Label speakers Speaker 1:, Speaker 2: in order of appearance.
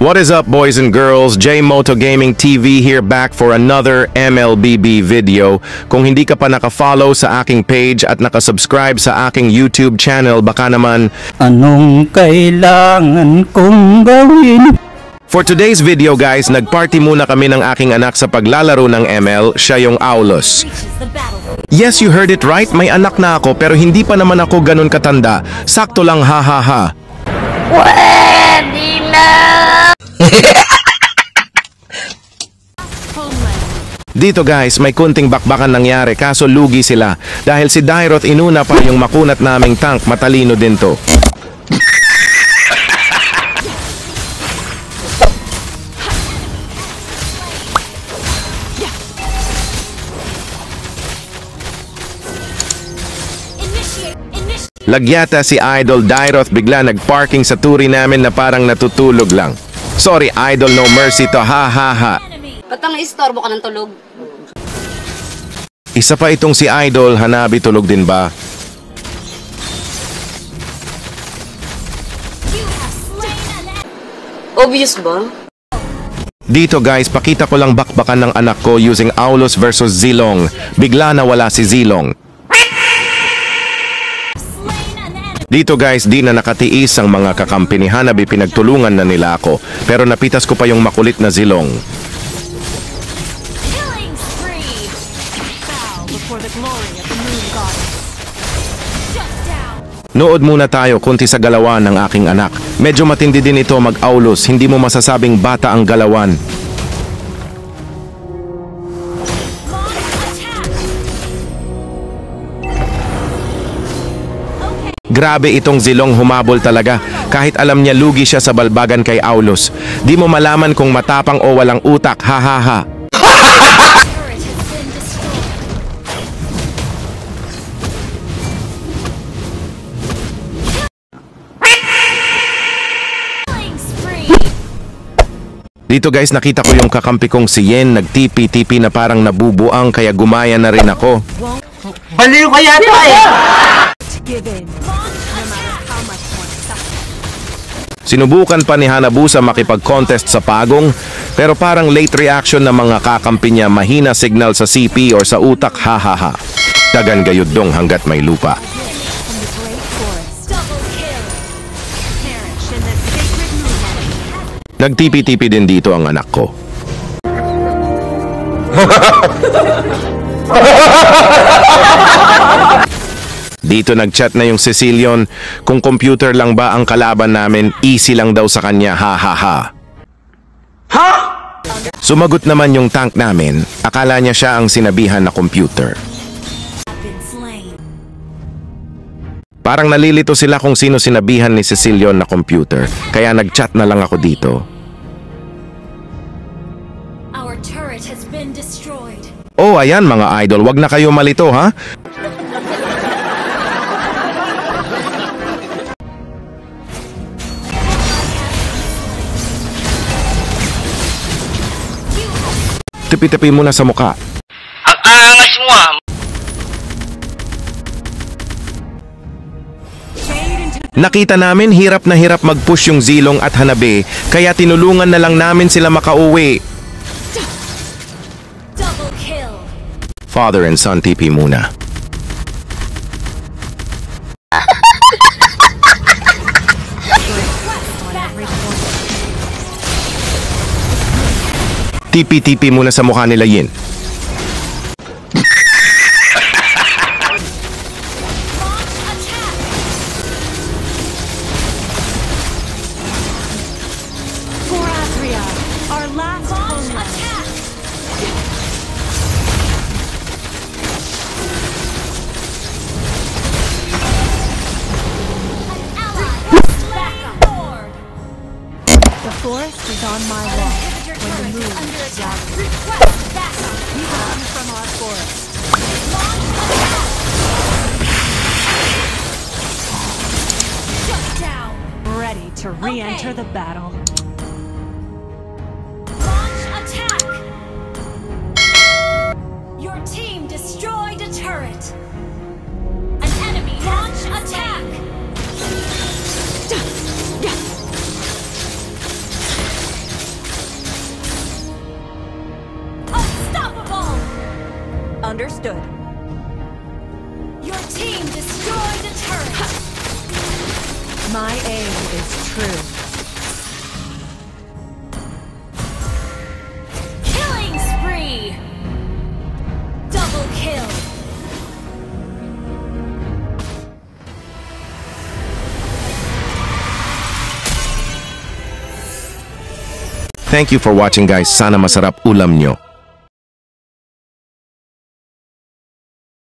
Speaker 1: What is up, boys and girls? J-Moto Gaming TV here, back for another MLBB video. Kung hindi ka pa naka-follow sa aking page at naka-subscribe sa aking YouTube channel, baka naman,
Speaker 2: anong kailangan kong gawin?
Speaker 1: For today's video guys, nagparty muna kami ng aking anak sa paglalaro ng ML, siya yung Aulos. Yes, you heard it right, may anak na ako pero hindi pa naman ako ganun katanda. Sakto lang, ha ha ha.
Speaker 3: Pwede na!
Speaker 1: Dito guys, may kunting bakbakan nangyari kaso lugi sila. Dahil si Dairoth inuna pa yung makunat naming tank, matalino din to. Lagyata si Idol Dairoth bigla nagparking sa turi namin na parang natutulog lang. Sorry Idol, no mercy to, ha ha ha.
Speaker 3: Ba't ang istorbo ka ng tulog?
Speaker 1: Isa pa itong si Idol, Hanabi, tulog din ba?
Speaker 3: Obvious ba?
Speaker 1: Dito guys, pakita ko lang bakbakan ng anak ko using Aulos versus Zilong. Bigla nawala si Zilong. Dito guys, di na nakatiis ang mga kakampi ni Hanabi, pinagtulungan na nila ako. Pero napitas ko pa yung makulit na Zilong. Nood muna tayo kunti sa galawan ng aking anak. Medyo matindi din ito mag-Aulos, hindi mo masasabing bata ang galawan. Grabe itong Zilong, humabol talaga. Kahit alam niya lugi siya sa balbagan kay Aulos. Di mo malaman kung matapang o walang utak, ha ha ha. Dito guys, nakita ko yung kakampi kong si Yen, nagtipi-tipi na parang nabubuang kaya gumaya na rin ako.
Speaker 2: Baliw ka yata eh!
Speaker 1: Sinubukan pa ni Hanabusa makipag-contest sa pagong, pero parang late reaction ng mga kakampi niya, mahina signal sa CP or sa utak, ha ha ha. Dagan gayud dong hanggat may lupa. Nagtipi-tipi din dito ang anak ko. Dito nagchat na yung Cecilion, kung computer lang ba ang kalaban namin, easy lang daw sa kanya, ha ha ha. Ha? Sumagot naman yung tank namin, akala niya siya ang sinabihan na computer. Parang nalilito sila kung sino sinabihan ni Cecilion na computer, kaya nagchat na lang ako dito. Oh, ayan mga idol, wag na kayo malito ha. Tipi-tipi muna sa muka.
Speaker 4: Ang angas mo ah!
Speaker 1: Nakita namin hirap na hirap mag-push yung Zilong at Hanabi, kaya tinulungan na lang namin sila makauwi. Father and son TP muna. TP-TP muna sa mukha nila Yin.
Speaker 5: The forest is on my wall. When the moon is rising. You run from our forest. Ready to re-enter the battle.
Speaker 6: Launch attack! Your team destroyed a turret. An enemy launch attack!
Speaker 5: Understood.
Speaker 6: Your team destroyed a turret.
Speaker 5: My aim is true.
Speaker 6: Killing spree. Double kill.
Speaker 1: Thank you for watching guys. Sana masarap ulam nyo.